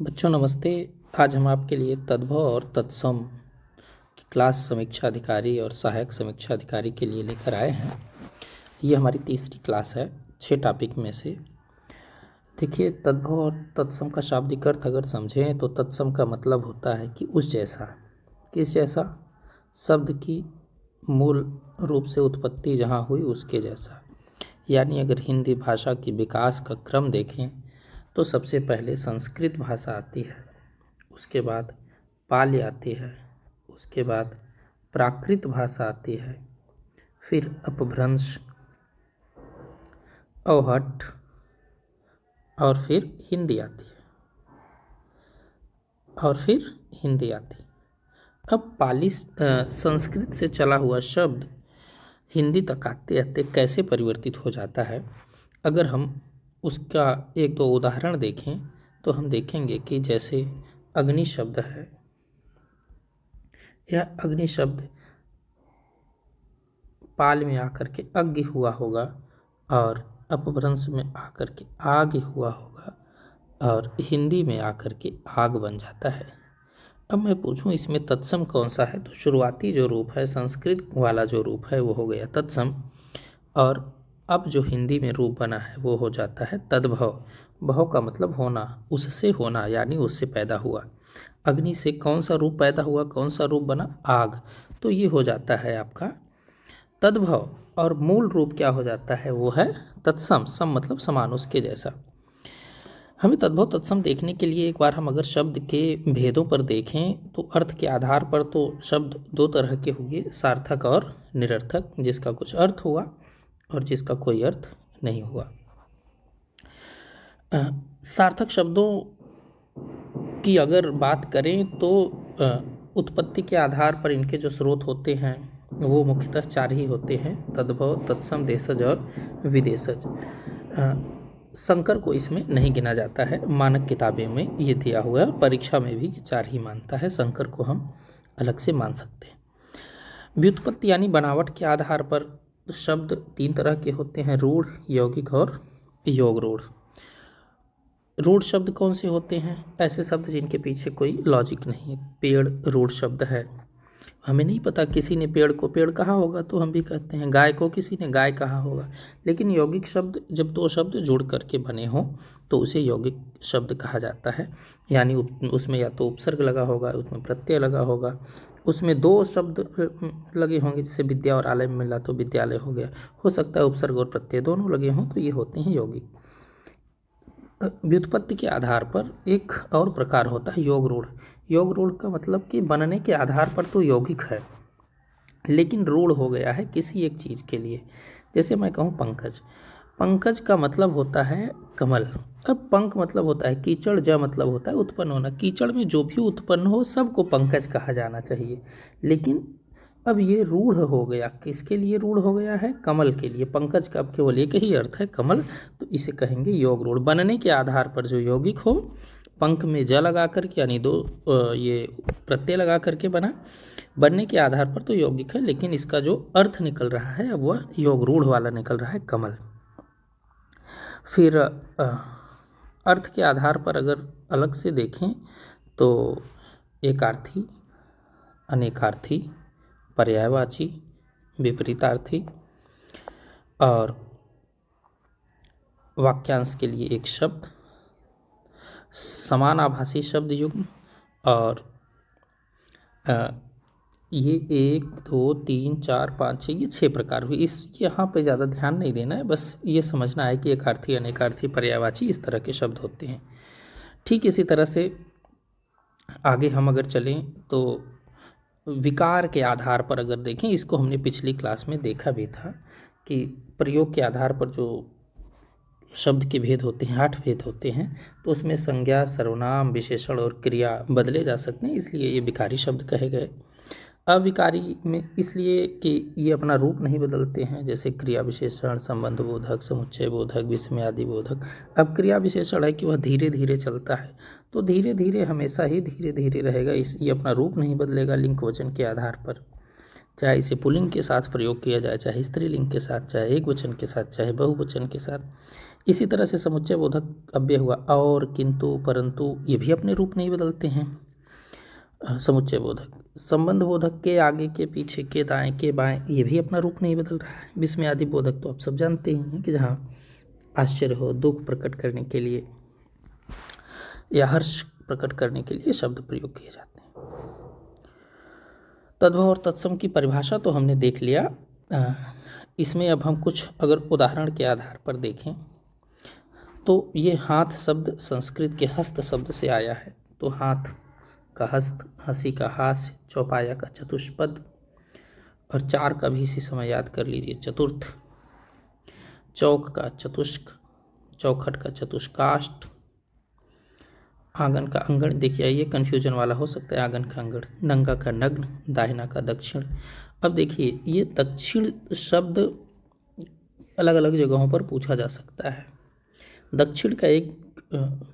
बच्चों नमस्ते। आज हम आपके लिए तद्भव और तत्सम की क्लास समीक्षा अधिकारी और सहायक समीक्षा अधिकारी के लिए लेकर आए हैं। ये हमारी तीसरी क्लास है 6 टॉपिक में से। देखिए, तद्भव और तत्सम का शाब्दिक अर्थ अगर समझें तो तत्सम का मतलब होता है कि उस जैसा। किस जैसा? शब्द की मूल रूप से उत्पत्ति जहाँ हुई उसके जैसा। यानी अगर हिंदी भाषा की विकास का क्रम देखें तो सबसे पहले संस्कृत भाषा आती है, उसके बाद पाली आती है, उसके बाद प्राकृत भाषा आती है, फिर अपभ्रंश, अवहट्ठ और फिर हिंदी आती है अब संस्कृत से चला हुआ शब्द हिंदी तक आते आते कैसे परिवर्तित हो जाता है। अगर हम उसका एक दो उदाहरण देखें तो हम देखेंगे कि जैसे अग्नि शब्द है, यह अग्नि शब्द पाल में आकर के अग्नि हुआ होगा और अपभ्रंश में आकर के आग हुआ होगा और हिंदी में आकर के आग बन जाता है। अब मैं पूछूं इसमें तत्सम कौन सा है, तो शुरुआती जो रूप है संस्कृत वाला जो रूप है वो हो गया तत्सम, और अब जो हिंदी में रूप बना है वो हो जाता है तद्भव। भव का मतलब होना, उससे होना, यानी उससे पैदा हुआ। अग्नि से कौन सा रूप पैदा हुआ, कौन सा रूप बना? आग। तो ये हो जाता है आपका तद्भव, और मूल रूप क्या हो जाता है? वो है तत्सम। सम मतलब समान, उसके जैसा। हमें तद्भव तत्सम देखने के लिए एक बार हम अगर शब्द के भेदों पर देखें तो अर्थ के आधार पर तो शब्द दो तरह के हुए, सार्थक और निरर्थक, जिसका कुछ अर्थ हुआ और जिसका कोई अर्थ नहीं हुआ। सार्थक शब्दों की अगर बात करें तो उत्पत्ति के आधार पर इनके जो स्रोत होते हैं वो मुख्यतः 4 ही होते हैं: तद्भव, तत्सम, देशज और विदेशज। शंकर को इसमें नहीं गिना जाता है, मानक किताबें में ये दिया हुआ है और परीक्षा में भी 4 ही मानता है। शंकर को हम अलग से मान सकते हैं। व्युत्पत्ति यानी बनावट के आधार पर शब्द 3 तरह के होते हैं: रूढ़, यौगिक और योग रूढ़। रूढ़ शब्द कौन से होते हैं? ऐसे शब्द जिनके पीछे कोई लॉजिक नहीं है। पेड़ रूढ़ शब्द है, हमें नहीं पता किसी ने पेड़ को पेड़ कहा होगा तो हम भी कहते हैं। गाय को किसी ने गाय कहा होगा। लेकिन यौगिक शब्द जब 2 शब्द जुड़ करके बने हों तो उसे यौगिक शब्द कहा जाता है। यानी उसमें या तो उपसर्ग लगा होगा, उसमें प्रत्यय लगा होगा, उसमें 2 शब्द लगे होंगे, जैसे विद्या और आलय में मिला तो विद्यालय हो गया। हो सकता है उपसर्ग और प्रत्यय दोनों लगे हों, तो ये होते हैं यौगिक। व्युत्पत्ति के आधार पर एक और प्रकार होता है योग रूढ़। योग रूढ़ का मतलब कि बनने के आधार पर तो यौगिक है लेकिन रूढ़ हो गया है किसी एक चीज़ के लिए। जैसे मैं कहूँ पंकज, पंकज का मतलब होता है कमल। अब पंख मतलब होता है कीचड़, ज मतलब होता है उत्पन्न होना। कीचड़ में जो भी उत्पन्न हो सबको पंकज कहा जाना चाहिए। लेकिन अब ये रूढ़ हो गया, किसके लिए रूढ़ हो गया है? कमल के लिए। पंकज का अब केवल एक ही अर्थ है, कमल, तो इसे कहेंगे योग रूढ़। बनने के आधार पर जो यौगिक हो, पंख में ज लगा करके यानी 2 ये प्रत्यय लगा करके बना, बनने के आधार पर तो यौगिक है, लेकिन इसका जो अर्थ निकल रहा है अब वह योग रूढ़ वाला निकल रहा है, कमल। फिर अर्थ के आधार पर अगर अलग से देखें तो एकार्थी, अनेकार्थी, पर्यायवाची, विपरीतार्थी और वाक्यांश के लिए एक शब्द, समानाभासी शब्द युग्म, और ये 1 2 3 4 5 6 ये 6 प्रकार हुए। यहाँ पे ज़्यादा ध्यान नहीं देना है, बस ये समझना है कि एकार्थी, अनेकार्थी, पर्यायवाची इस तरह के शब्द होते हैं। ठीक इसी तरह से आगे हम अगर चलें तो विकार के आधार पर अगर देखें, इसको हमने पिछली क्लास में देखा भी था कि प्रयोग के आधार पर जो शब्द के भेद होते हैं, 8 भेद होते हैं, तो उसमें संज्ञा, सर्वनाम, विशेषण और क्रिया बदले जा सकते हैं, इसलिए ये विकारी शब्द कहे गए। अविकारी में इसलिए कि ये अपना रूप नहीं बदलते हैं, जैसे क्रिया विशेषण, संबंध बोधक, समुच्चय बोधक, विस्मय आदि बोधक। अब क्रिया विशेषण है कि वह धीरे धीरे चलता है, तो धीरे धीरे हमेशा ही धीरे धीरे रहेगा, ये अपना रूप नहीं बदलेगा लिंग वचन के आधार पर। चाहे इसे पुल्लिंग के साथ प्रयोग किया जाए, चाहे स्त्रीलिंग के साथ, चाहे एक वचन के साथ, चाहे बहुवचन के साथ, इसी तरह से समुच्चय बोधक अव्यय हुआ और, किंतु, परंतु, ये भी अपने रूप नहीं बदलते हैं। समुच्चय बोधक, संबंध बोधक के आगे के पीछे के दाएं के बाएं, ये भी अपना रूप नहीं बदल रहा है। विस्मयादि बोधक तो आप सब जानते ही हैं कि जहाँ आश्चर्य हो, दुख प्रकट करने के लिए या हर्ष प्रकट करने के लिए शब्द प्रयोग किए जाते हैं। तद्भव और तत्सम की परिभाषा तो हमने देख लिया। इसमें अब हम कुछ अगर उदाहरण के आधार पर देखें तो ये हाथ शब्द संस्कृत के हस्त शब्द से आया है। तो हाथ का हस्त, हंसी का हास्य, चौपाया का चतुष्पद और चार का भी इसी समय याद कर लीजिए चतुर्थ, चौक का चतुष्क, चौखट का चतुष्काष्ट, आंगन का अंगण। देखिए ये कन्फ्यूजन वाला हो सकता है, आंगन का अंगण, नंगा का नग्न, दाहिना का दक्षिण। अब देखिए ये दक्षिण शब्द अलग अलग जगहों पर पूछा जा सकता है। दक्षिण का एक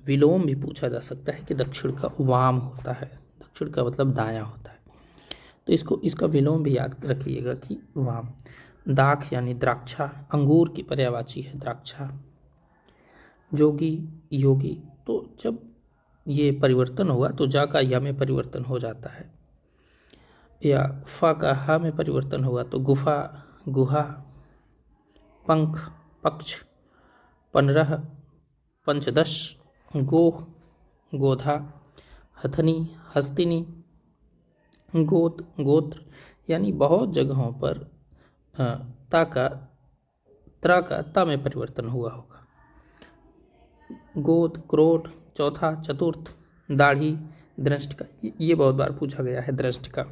विलोम भी पूछा जा सकता है कि दक्षिण का वाम होता है, दक्षिण का मतलब दायां होता है, तो इसका विलोम भी याद रखिएगा कि वाम। दाख यानी द्राक्षा, अंगूर की पर्यायवाची है द्राक्षा। जोगी, योगी, तो जब ये परिवर्तन हुआ तो जा का या में परिवर्तन हो जाता है, या फा का हा में परिवर्तन हुआ तो गुफा, गुहा, पंख, पक्ष, 15, पंचदश, गोह, गोधा, हथनी, हस्तिनी, गोत, गोत्र, यानी बहुत जगहों पर ता का त्रा का ता में परिवर्तन हुआ होगा। गोद, क्रोध, चौथा, चतुर्थ, दाढ़ी, दृष्ट का, ये बहुत बार पूछा गया है दृष्ट का।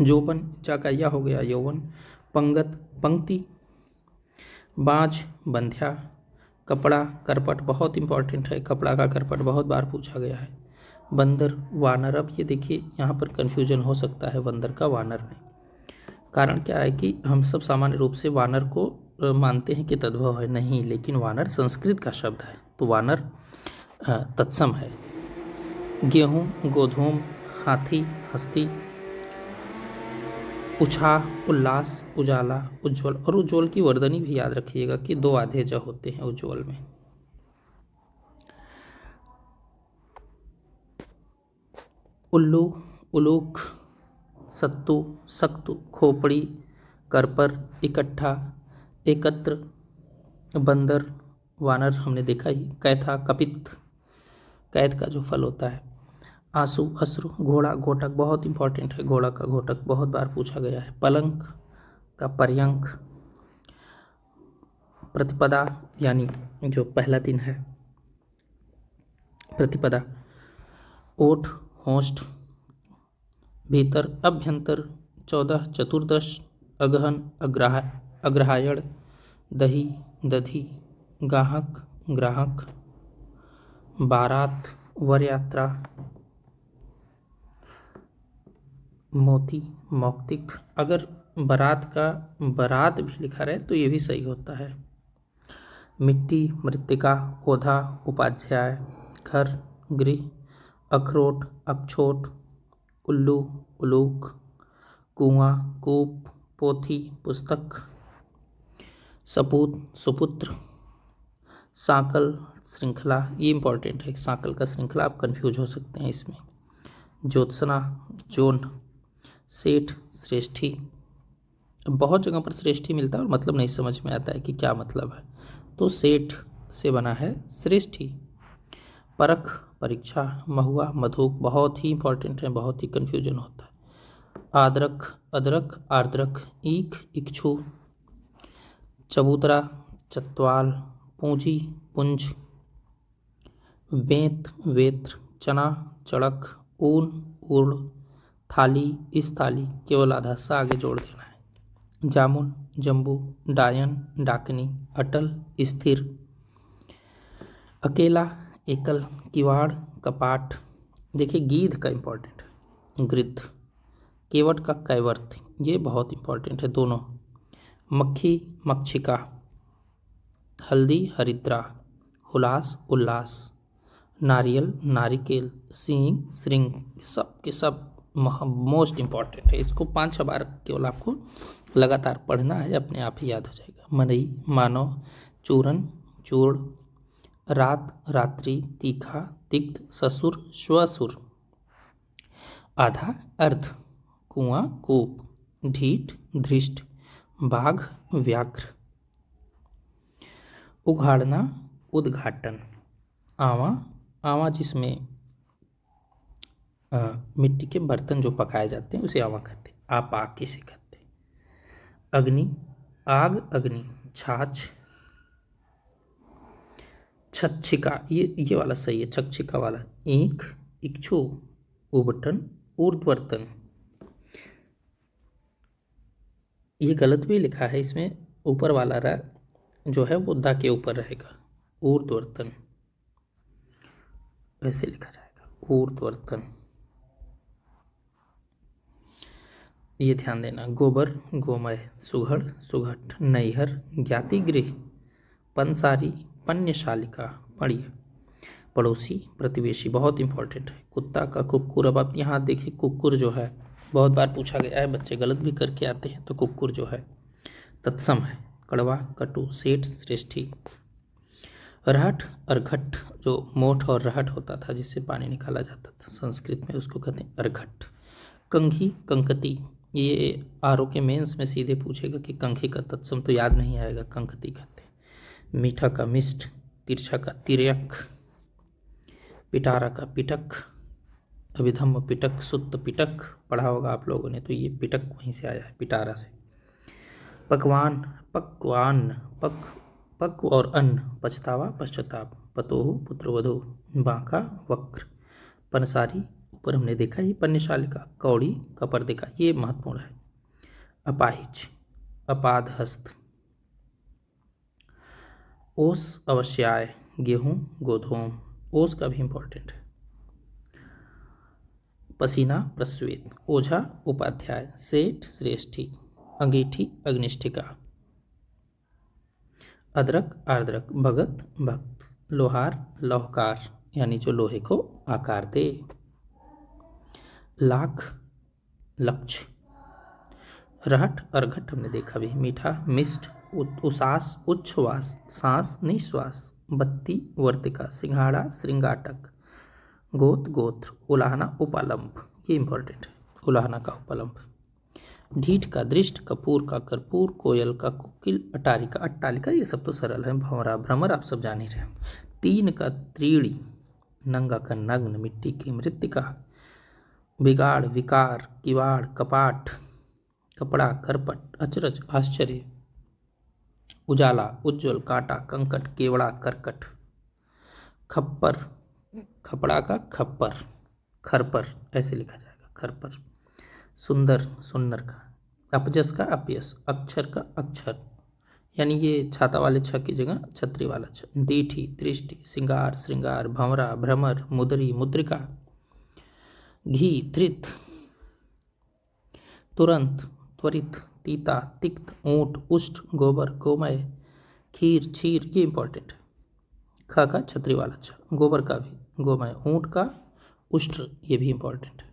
जोबन, जा का या हो गया यौवन, पंगत, पंक्ति, बाँझ, बंध्या, कपड़ा, करपट, बहुत इंपॉर्टेंट है, कपड़ा का करपट बहुत बार पूछा गया है। बंदर, वानर। अब ये देखिए यहाँ पर कन्फ्यूजन हो सकता है बंदर का वानर में। कारण क्या है कि हम सब सामान्य रूप से वानर को मानते हैं कि तद्भव है, नहीं, लेकिन वानर संस्कृत का शब्द है, तो वानर तत्सम है। गेहूँ, गोधूम, हाथी, हस्ती, उछाह, उल्लास, उजाला, उज्ज्वल। और उज्ज्वल की वर्दनी भी याद रखिएगा कि 2 आधे ज होते हैं उज्ज्वल में। उल्लू, उलूक, सत्तू, सक्तु, खोपड़ी, करपर, इकट्ठा, एकत्र, बंदर, वानर हमने देखा ही, कैथा, कपित, कैद का जो फल होता है, आंसू, अश्रु, घोड़ा, घोटक, बहुत इंपॉर्टेंट है, घोड़ा का घोटक बहुत बार पूछा गया है। पलंग का पर्यंक, प्रतिपदा यानी जो पहला दिन है, प्रतिपदा, ओठ, होस्ट, भीतर, अभ्यंतर, 14, चतुर्दश, अगहन, अग्रहायण, दही, दधी, गाहक, ग्राहक, बारात, वर यात्रा, मोती, मौक्तिक। अगर बारात का बारात भी लिखा रहे तो ये भी सही होता है। मिट्टी, मृत्तिका, ओधा, उपाध्याय, घर, गृह, अखरोट, अक्षोट, उल्लू, उलूक, कुआं, कूप, पोथी, पुस्तक, सपूत, सुपुत्र, सांकल, श्रृंखला, ये इंपॉर्टेंट है, सांकल का श्रृंखला, आप कंफ्यूज हो सकते हैं इसमें। ज्योत्सना, जोन, सेठ, श्रेष्ठी। बहुत जगह पर श्रेष्ठी मिलता है और मतलब नहीं समझ में आता है कि क्या मतलब है, तो सेठ से बना है श्रेष्ठी। परख, परीक्षा, महुआ, मधुक, बहुत ही इंपॉर्टेंट है, बहुत ही कंफ्यूजन होता है। आद्रक, अदरक, आर्द्रक, ईख, इक्षु, चबूतरा, चतवाल, पूंजी, पुंज, बेंत, वेत्र, चना, चड़क, ऊन, उर्ल, थाली, इस थाली, केवल आधा सा आगे जोड़ देना है। जामुन, जम्बू, डायन, डाकनी, अटल, स्थिर, अकेला, एकल, किवाड़, कपाट। देखिए गीध का इंपॉर्टेंट है, गृद्ध, केवट का कैवर्त, ये बहुत इंपॉर्टेंट है दोनों। मक्खी, मक्षिका, हल्दी, हरिद्रा, हुलास, उल्लास, नारियल, नारिकेल, सींग, श्रृंग, सब के सब मोस्ट इंपॉर्टेंट है। इसको 5-6 बार केवल आपको लगातार पढ़ना है, अपने आप ही याद हो जाएगा। मनई, मानव, चूरन, चूर्ण, रात, रात्रि, तीखा, तिक्त, ससुर, श्वसुर, आधा, अर्ध, कुआं, कूप, ढीठ, धृष्ट, बाघ, व्याघ्र, उघाड़ना, उद्घाटन, आवा, आवा जिसमें मिट्टी के बर्तन जो पकाए जाते हैं उसे आवा कहते हैं, आप आग किसे कहते हैं। अग्नि, आग, अग्नि, छाछ, छच्छिका, ये वाला सही है, छच्छिका वाला, ईख, इक्षु, उबटन, ऊर्ध्वर्तन। ये गलत भी लिखा है, इसमें ऊपर वाला जो है वो दा के ऊपर रहेगा, ऊर्ध्वर्तन ऐसे लिखा जाएगा, ऊर्ध्वर्तन। ये ध्यान देना। गोबर, गोमय, सुघड़, सुघट, नैहर, ज्ञातिगृह, पंसारी, पण्यशालिका, पढ़िए, पड़ोसी, प्रतिवेशी, बहुत इंपॉर्टेंट है। कुत्ता का कुक्कुर, अब आप यहाँ देखिए कुक्कुर जो है बहुत बार पूछा गया है, बच्चे गलत भी करके आते हैं, तो कुक्कुर जो है तत्सम है। कड़वा, कटु, सेठ, श्रेष्ठी। रहट, अर्घट, जो मोठ और रहट होता था जिससे पानी निकाला जाता था संस्कृत में, उसको कहते हैं अर्घट। कंघी, कंकती, ये आरओ के मेंस में सीधे पूछेगा कि कंघी का तत्सम, तो याद नहीं आएगा, कंकती कहते हैं। मीठा का मिष्ट, तिरछा का तिर्यक, पिटारा का पिटक, अभिधम्म पिटक, सुत्त पिटक, पढ़ा होगा आप लोगों ने, तो ये पिटक वहीं से आया है, पिटारा से। पकवान, पक्वान, पक और अन्न, पछतावा, पश्चाताप, पतोह, पुत्रवधू, बांका, वक्र, पनसारी, ऊपर हमने देखा ही, पन्यशालिका, कौड़ी, कपर्दिका, ये महत्वपूर्ण है। अपाहिज, अपादहस्त, ओस, अवश्याय, गेहूं, गोधूम, ओस का भी इंपॉर्टेंट है। पसीना, प्रस्वेद, ओझा, उपाध्याय, सेठ, श्रेष्ठी, अंगीठी, अग्निष्ठिका, अदरक, आर्द्रक, भगत, भक्त, लोहार, लौहकार, यानी जो लोहे को आकार दे। लाख, लक्ष्य, रहट, अर्घट हमने देखा भी, मीठा, मिष्ट, उसास, उच्छ्वास, सांस, निश्वास, बत्ती, वर्तिका, सिंघाड़ा, श्रृंगाटक, गोत, गोत्र, उलाहना, उपालंब, ये इंपॉर्टेंट है, उलाहना का उपलंब। ढीठ का दृष्ट, कपूर का कर्पूर, कोयल का कोकिल, अटारी का अट्टालिका, ये सब तो सरल है। भंवरा, भ्रमर, आप सब जान ही रहे होंगे। तीन का त्रीड़ी, नंगा का नग्न, मिट्टी की मृत्तिका, बिगाड़, विकार, किवाड़, कपाट, कपड़ा, करपट, अचरज, आश्चर्य, उजाला, उज्ज्वल, कांटा, कंकट, केवड़ा, करकट। खप्पर, खपड़ा का खप्पर, खरपर ऐसे लिखा जाएगा, खरपर। सुंदर, सुन्नर का। अपजस का अपयस, अक्षर का अक्षर, यानी ये छाता वाले छ की जगह छतरी वाला छ। दीठी, दृष्टि, श्रृंगार, श्रृंगार, भंवरा, भ्रमर, मुदरी, मुद्रिका। घी, धृत, तुरंत, त्वरित, तीता, तिक्त, ऊंट, उष्ट, गोबर, गोमय, खीर, क्षीर, ये इंपॉर्टेंट है। ख का छतरी वाला छ, गोबर का भी, गोमय, ऊंट का उष्ट, ये भी इंपॉर्टेंट है।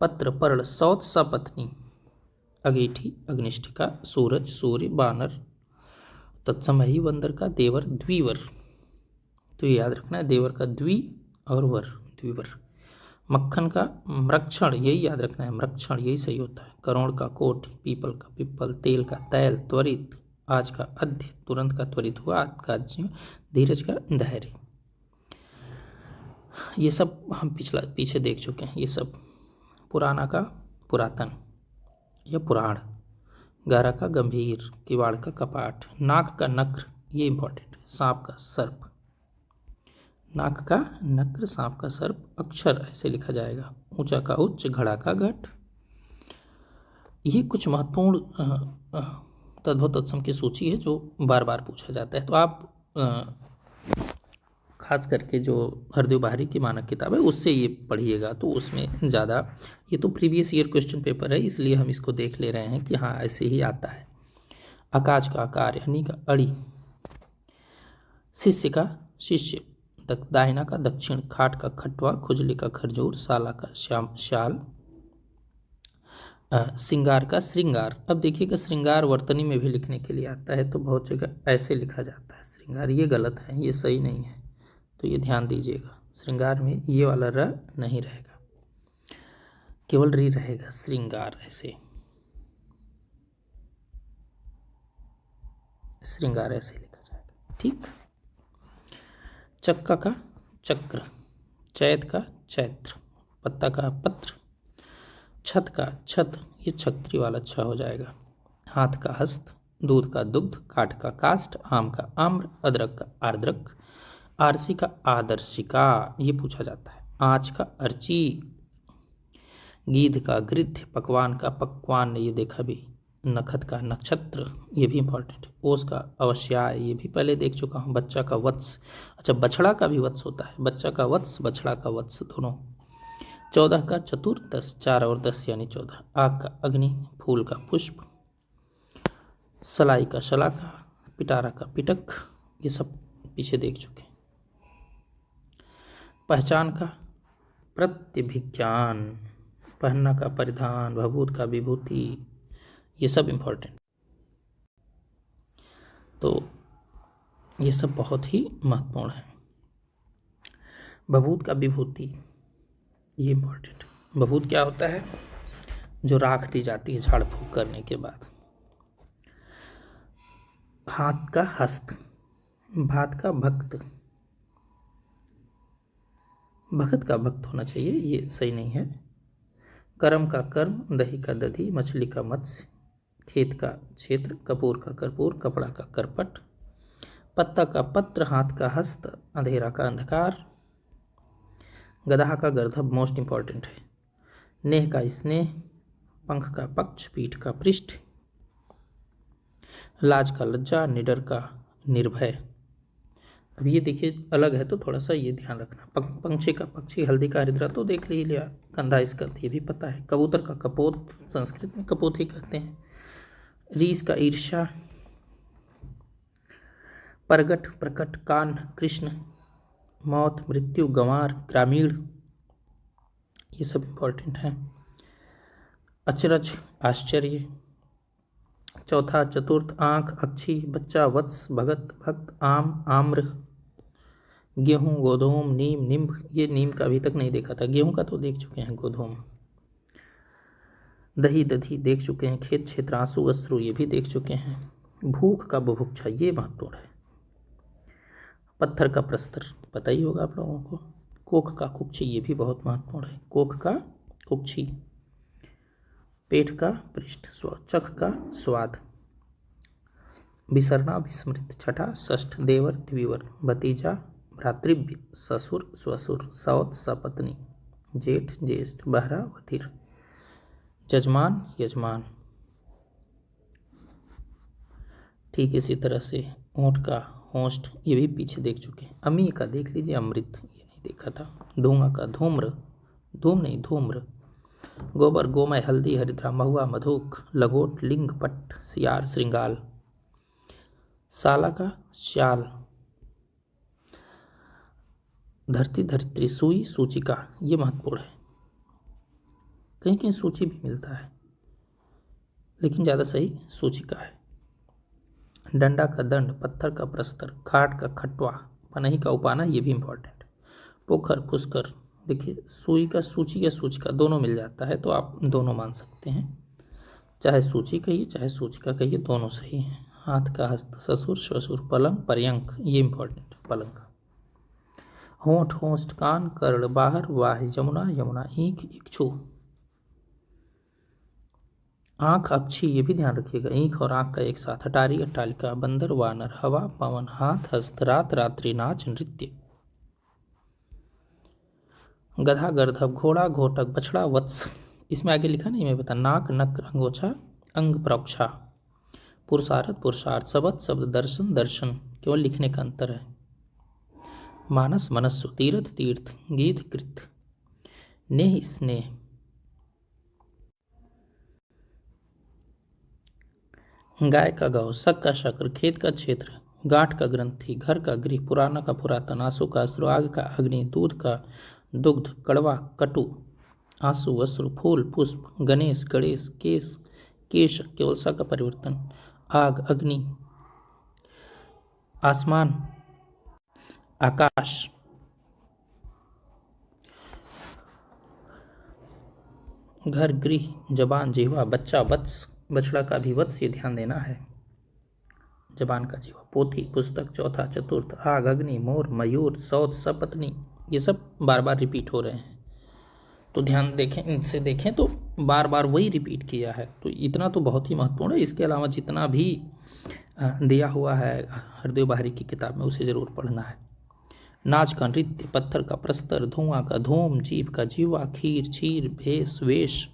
पत्र, पर्ल, सौत, सपत्नी, अगेठी, अग्निष्ठिका, सूरज, सूर्य, बानर, तत्समयी, बंदर का देवर, द्विवर, तो ये याद रखना है, देवर का द्वि और वर, द्विवर। मक्खन का मृक्षण, यही याद रखना है, मृक्षण, यही सही होता है। करोड़ का कोट, पीपल का पिप्पल, तेल का तैल, त्वरित, आज का अध्य, तुरंत का त्वरित हुआ, आज का धीरज का धैर्य। ये सब हम पीछे देख चुके हैं, ये सब। पुराना का पुरातन या पुराण, गारा का गंभीर, किवाड़ का कपाट, नाक का नक्र, ये इंपॉर्टेंट है। सांप का सर्प, नाक का नक्र, सांप का सर्प, अक्षर ऐसे लिखा जाएगा, ऊंचा का उच्च, घड़ा का घट। ये कुछ महत्वपूर्ण तद्भव तत्सम की सूची है जो बार बार पूछा जाता है, तो आप खास करके जो हरदेव बाहरी की मानक किताब है उससे ये पढ़िएगा, तो उसमें ज़्यादा, ये तो प्रीवियस ईयर क्वेश्चन पेपर है इसलिए हम इसको देख ले रहे हैं कि हाँ ऐसे ही आता है। आकाश का आकार, यानी का अड़ी। शिष्य का शिष्य, दाहिना का दक्षिण, खाट का खटवा, खुजली का खरजूर, साला का शाल, श्रृंगार का श्रृंगार। अब देखिएगा श्रृंगार वर्तनी में भी लिखने के लिए आता है, तो बहुत जगह ऐसे लिखा जाता है श्रृंगार, ये गलत है, ये सही नहीं है, तो ये ध्यान दीजिएगा। श्रृंगार में ये वाला र नहीं रहेगा, केवल री रहेगा, श्रृंगार ऐसे, श्रृंगार ऐसे लिखा जाएगा। ठीक। चक्का का चक्र, चैत का चैत्र, पत्ता का पत्र, छत का छत, ये छत्री वाला छ हो जाएगा। हाथ का हस्त, दूध का दुग्ध, काठ का काष्ठ, आम का आम्र, अदरक का आर्द्रक, आरसी का आदर्शिका, ये पूछा जाता है। आँच का अर्ची, गीध का गृध्य, पकवान का पकवान, ये देखा भी। नखत का नक्षत्र, ये भी इंपॉर्टेंट है। ओस का अवश्याय, ये भी पहले देख चुका हूँ। बच्चा का वत्स, अच्छा बछड़ा का भी वत्स होता है, बच्चा का वत्स, बछड़ा का वत्स दोनों। 14 का चतुर, 10, 4 और 10 यानी 14। आग का अग्नि, फूल का पुष्प, सलाई का शलाका, पिटारा का पिटक, ये सब पीछे देख चुके। पहचान का प्रत्यभिज्ञान, पहनना का परिधान, भभूत का विभूति, ये सब इम्पोर्टेंट। तो ये सब बहुत ही महत्वपूर्ण है। भभूत का विभूति, ये इम्पोर्टेंट। भभूत क्या होता है? जो राख दी जाती है झाड़ फूंक करने के बाद। हाथ का हस्त, भात का भक्त, भगत का भक्त होना चाहिए, ये सही नहीं है। कर्म का कर्म, दही का दधी, मछली का मत्स्य, खेत का क्षेत्र, कपूर का कर्पूर, कपड़ा का करपट, पत्ता का पत्र, हाथ का हस्त, अंधेरा का अंधकार, गधा का गर्दभ, मोस्ट इंपॉर्टेंट है। नेह का स्नेह, पंख का पक्ष, पीठ का पृष्ठ, लाज का लज्जा, निडर का निर्भय। अब ये देखिए अलग है तो थोड़ा सा ये ध्यान रखना। पंक्षी का पक्षी, हल्दी का हरिद्रा तो देख ही लिया, कंधा इसका ये भी पता है। कबूतर का कपोत, संस्कृत में कपोत ही कहते हैं। रीस का ईर्ष्या, प्रगट प्रकट, कान कृष्ण, मौत मृत्यु, गंवार ग्रामीण, ये सब इम्पोर्टेंट हैं। अचरज आश्चर्य, चौथा चतुर्थ, आँख, अक्षी, बच्चा, वत्स, भगत भक्त, आम आम्र, गेहूँ गोधूम, नीम निम्ब, ये नीम का अभी तक नहीं देखा था, गेहूँ का तो देख चुके हैं, गोधूम। दही दधी देख चुके हैं। खेत क्षेत्र, आंसू अश्रु, ये भी देख चुके हैं। भूख का बुभुक्षा, ये महत्वपूर्ण है। पत्थर का प्रस्तर पता ही होगा आप लोगों को। कोख का कुक्षी, ये भी बहुत महत्वपूर्ण है। कोख का कुक्षी, पेट का पृष्ठ, चख का स्वाद, विसरना विस्मृत, छठा षष्ठ, देवर द्विवर, भतीजा भ्रातृव्य, ससुर स्वसुर, सौत सपत्नी, जेठ ज्येष्ठ, बहरा बधिर, जजमान यजमान। ठीक इसी तरह से ऊँट का होस्ट, ये भी पीछे देख चुके हैं। अमी का देख लीजिए, अमृत, ये नहीं देखा था। धूंगा का धूम्र, धूम नहीं धूम्र, गोबर गोमय, हल्दी हरिद्रा, महुआ मधुक, लगोट लिंग पट, सियार श्रृंगाल, साला का श्याल, धरती धरित्री, सुई सूचिका, ये महत्वपूर्ण है। कहीं कहीं सूची भी मिलता है लेकिन ज़्यादा सही सूचिका है। डंडा का दंड, पत्थर का प्रस्तर, खाट का खटवा, पनही का उपाना, ये भी इम्पोर्टेंट। पोखर पुष्कर, देखिए सुई का सूची या सूचिका दोनों मिल जाता है तो आप दोनों मान सकते हैं, चाहे सूची कहिए चाहे सूचिका कहिए, दोनों सही हैं। हाथ का हस्त, ससुर श्वसुर, पलंग पर्यंक, ये इम्पोर्टेंट है पलंग का। होंठ होस्ट, कान कर्ण, बाहर वाह, जमुना यमुना, ईंख इक्षु, आँख अक्षी, ये भी ध्यान रखिएगा, ईंख और आँख का एक साथ। अटारी अट्टालिका, बंदर वानर, हवा पवन, हाथ हस्त, रात रात्रि, नाच नृत्य, गधा गर्दभ, घोड़ा घोटक, बछड़ा वत्स, इसमें आगे लिखा नहीं मैं बता। नाक नक, अंगोछा अंग प्रोक्षा, पुरुषार्थ पुरुषार्थ, शब्द शब्द, दर्शन दर्शन, केवल लिखने का अंतर है। मानस मनस्सु, तीर्थ तीर्थ, गीध कृत, नेह स्नेह, गाय का गौ, शक का शक्र, खेत का क्षेत्र, गांठ का ग्रंथि, घर का गृह, पुराना का पुरातन, आंसू का अश्रु, आग का अग्नि, दूध का दुग्ध, कड़वा कटु, आंसू, अश्रु, फूल, पुष्प, गणेश, गणेश, केश, केश, केवल स का परिवर्तन, आग, अग्नि, आसमान, आकाश, घर, गृह, जबान, जिह्वा, बच्चा, वत्स, बछड़ा का भी वत्स, ये ध्यान देना है, जबान का जीवा, पोथी, पुस्तक, चौथा, चतुर्थ, आग, अग्नि, मोर, मयूर, सौत, सपत्नी, ये सब बार बार रिपीट हो रहे हैं। तो ध्यान देखें, इनसे देखें तो बार बार वही रिपीट किया है, तो इतना तो बहुत ही महत्वपूर्ण है। इसके अलावा जितना भी दिया हुआ है हरदेव बाहरी की किताब में उसे ज़रूर पढ़ना है। नाच का नृत्य, पत्थर का प्रस्तर, धुआं का धूम, जीव का जीवा, खीर, क्षीर, भेष, वेश,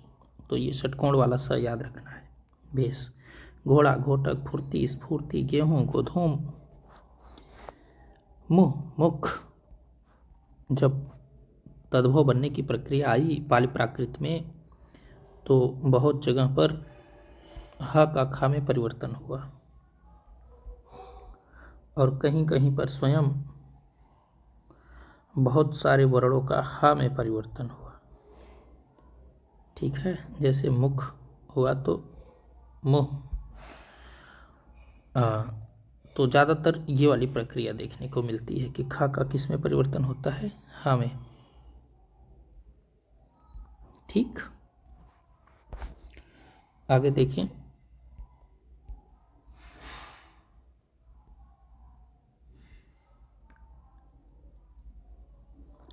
तो ये षटकोण वाला स याद रखना है, भेष। घोड़ा, घोटक, फुर्ती, स्फूर्ति, गेहूं, गोधूम, मुंह, मुख। जब तद्भव बनने की प्रक्रिया आई पाली प्राकृत में तो बहुत जगह पर ह का खा में परिवर्तन हुआ और कहीं कहीं पर स्वयं बहुत सारे वर्णों का ह में परिवर्तन हुआ। ठीक है, जैसे मुख हुआ तो मुंह, तो ज़्यादातर ये वाली प्रक्रिया देखने को मिलती है कि खा का किस में परिवर्तन होता है, हा में। ठीक, आगे देखें।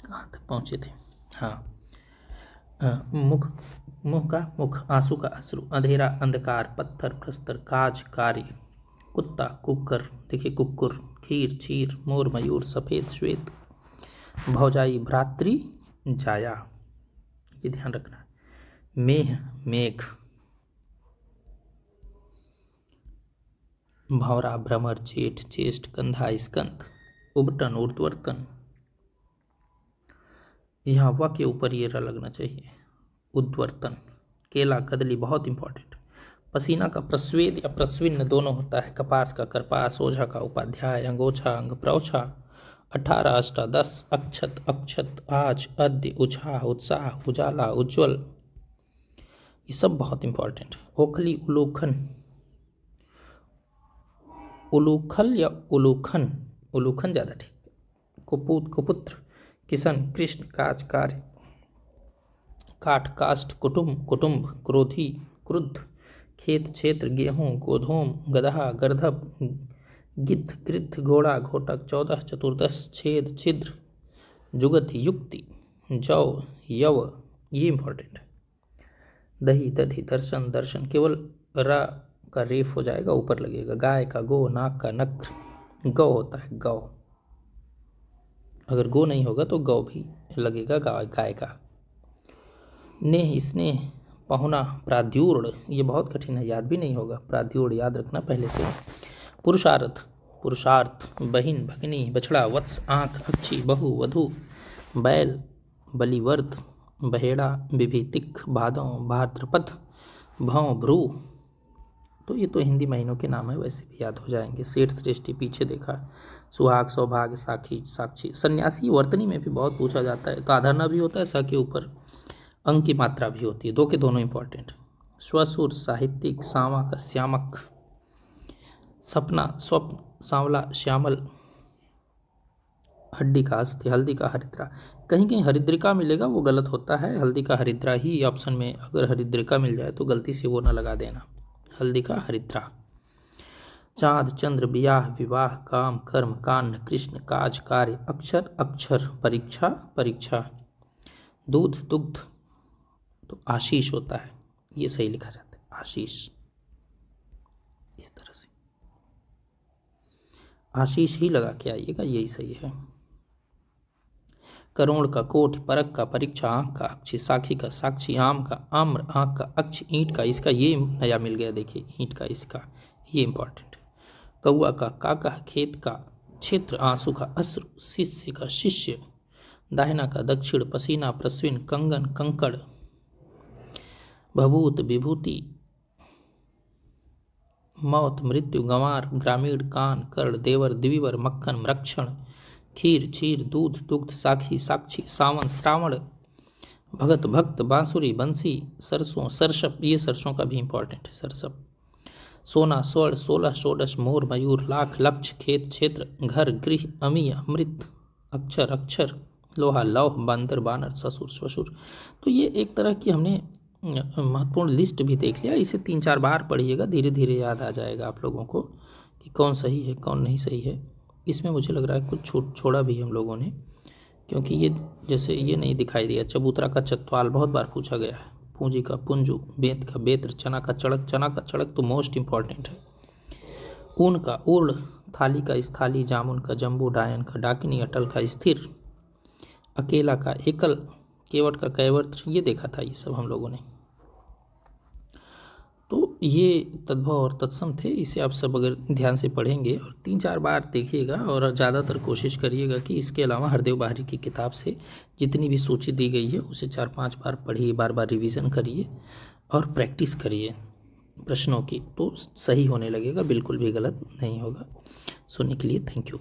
कहाँ तक पहुँचे थे? हाँ, मुख, मुंह का मुख, आंसू का अश्रु, अंधेरा, अंधकार, पत्थर, प्रस्तर, काज, कार्य, कुत्ता, कुक्कर, देखिए कुक्कुर, खीर, क्षीर, मोर, मयूर, सफेद, श्वेत, भौजाई, भ्रातृ, जाया, ये ध्यान रखना है। मेह, मेघ, भंवरा, भ्रमर, जेठ, ज्येष्ठ, कंधा, स्कंद, उबटन, ऊर्ध्वर्तन, यहाँ व के ऊपर ये र लगना चाहिए, उद्वर्तन, केला, कदली, बहुत इंपॉर्टेंट। पसीना का प्रस्वेद या प्रस्विन्न दोनों होता है, कपास का करपास, ओझा का उपाध्याय, अंगोछा, अंग प्रौछा, 18, अष्टादश, अक्षत, अक्षत, आज, अद्य, उछा, उत्साह, उजाला, उज्ज्वल, ये सब बहुत इंपॉर्टेंट। ओखली, उलूखन, उलूखल या उलूखन, उलूखन ज़्यादा ठीक है। कुपूत, कुपुत्र, किशन, कृष्ण, काज, कार्य, काठ, काष्ठ, कुटुंब, कुटुंब, क्रोधी, क्रुद्ध, खेत, क्षेत्र, गेहूं, गोधूम, गदहा, गर्दभ, गिद्ध, गृद्ध, घोड़ा, घोटक, 14, चतुर्दश, छेद, छिद्र, जुगत, युक्ति, जौ, यव, ये इंपॉर्टेंट है। दही, दधि, दर्शन, दर्शन, केवल रा का रेफ हो जाएगा, ऊपर लगेगा। गाय का गो, नाक का नक्र, गौ होता है गौ, अगर गो नहीं होगा तो गौ भी लगेगा, गाय का। नेह, स्नेह, पहुना, प्राद्यूर्ण, ये बहुत कठिन है, याद भी नहीं होगा, प्राद्यूर्ण याद रखना पहले से। पुरुषार्थ, पुरुषार्थ, बहिन, भगनी, बछड़ा, वत्स, आँख, अक्षी, बहु, वधु, बैल, बलिवर्द, बहेड़ा, विभीतिक, भादों, भाद्रपद, भौं, भ्रू, तो ये तो हिंदी महीनों के नाम है, वैसे भी याद हो जाएंगे। सेठ, श्रेष्ठी, पीछे देखा, सुहाग, सौभाग्य, साखी, साक्षी, सन्यासी, वर्तनी में भी बहुत पूछा जाता है, तो आधारना भी होता है, स के ऊपर अंक की मात्रा भी होती है, दो के दोनों इंपॉर्टेंट। स्वसुर, साहित्यिक, सामा का श्यामक, सपना, स्वप्न, सांवला, श्यामल, हड्डी का अस्थि, हल्दी का हरिद्रा, कहीं कहीं हरिद्रिका मिलेगा, वो गलत होता है, हल्दी का हरिद्रा ही ऑप्शन में, अगर हरिद्रिका मिल जाए तो गलती से वो ना लगा देना, हल्दी का हरिद्रा। चाँद, चंद्र, ब्याह, विवाह, काम, कर्म, कान्न, कृष्ण, काज, कार्य, अक्षर, अक्षर, परीक्षा, परीक्षा, दूध, दुग्ध, तो आशीष होता है, ये सही लिखा जाता है, आशीष, इस तरह से आशीष ही लगा के आइएगा, यही सही है। करोड़ का कोट, परख का परीक्षा, आँख का अक्षी, साखी का साक्षी, आम का आम्र, आँख का अक्ष, ईंट का इसका, ये नया मिल गया, देखिए ईंट का इसका, ये इंपॉर्टेंट। कौआ का काका, खेत का क्षेत्र, आंसू का अश्रु, शिष्य का शिष्य, दाहिना का दक्षिण, पसीना, प्रस्विन, कंगन, कंकड़, भभूत, विभूति, मौत, मृत्यु, गंवार, ग्रामीण, कान, कर्ण, देवर, द्विवर, मक्खन, मरक्षण, खीर, क्षीर, दूध, दुग्ध, साखी, साक्षी, सावन, श्रावण, भगत भक्त बांसुरी बंसी सरसों सरसप, ये सरसों का भी इंपॉर्टेंट है सरसप। सोना स्वर्ण सोलह षोडश मोर मयूर लाख लक्ष्य खेत क्षेत्र घर गृह अमीय अमृत अक्षर अक्षर लोहा लौह बांदर बानर ससुर ससुर। तो ये एक तरह की हमने महत्वपूर्ण लिस्ट भी देख लिया। इसे 3-4 बार पढ़िएगा, धीरे धीरे याद आ जाएगा आप लोगों को कि कौन सही है कौन नहीं सही है। इसमें मुझे लग रहा है कुछ छोड़ा भी हम लोगों ने, क्योंकि ये जैसे ये नहीं दिखाई दिया। चबूतरा का चतवाल बहुत बार पूछा गया है। पूंजी का पुंजू, बेत का बेत्र, चना का चड़क, चना का चड़क तो मोस्ट इंपॉर्टेंट है। ऊन का उड़, थाली का स्थाली, जामुन का जम्बू, डायन का डाकिनी, अटल का स्थिर, अकेला का एकल, केवट का कैवर्त, ये देखा था ये सब हम लोगों ने। तो ये तद्भव और तत्सम थे। इसे आप सब अगर ध्यान से पढ़ेंगे और 3-4 बार देखिएगा, और ज़्यादातर कोशिश करिएगा कि इसके अलावा हरदेव बाहरी की किताब से जितनी भी सूची दी गई है उसे 4-5 बार पढ़िए, बार बार रिवीजन करिए और प्रैक्टिस करिए प्रश्नों की, तो सही होने लगेगा, बिल्कुल भी गलत नहीं होगा। सुनने के लिए थैंक यू।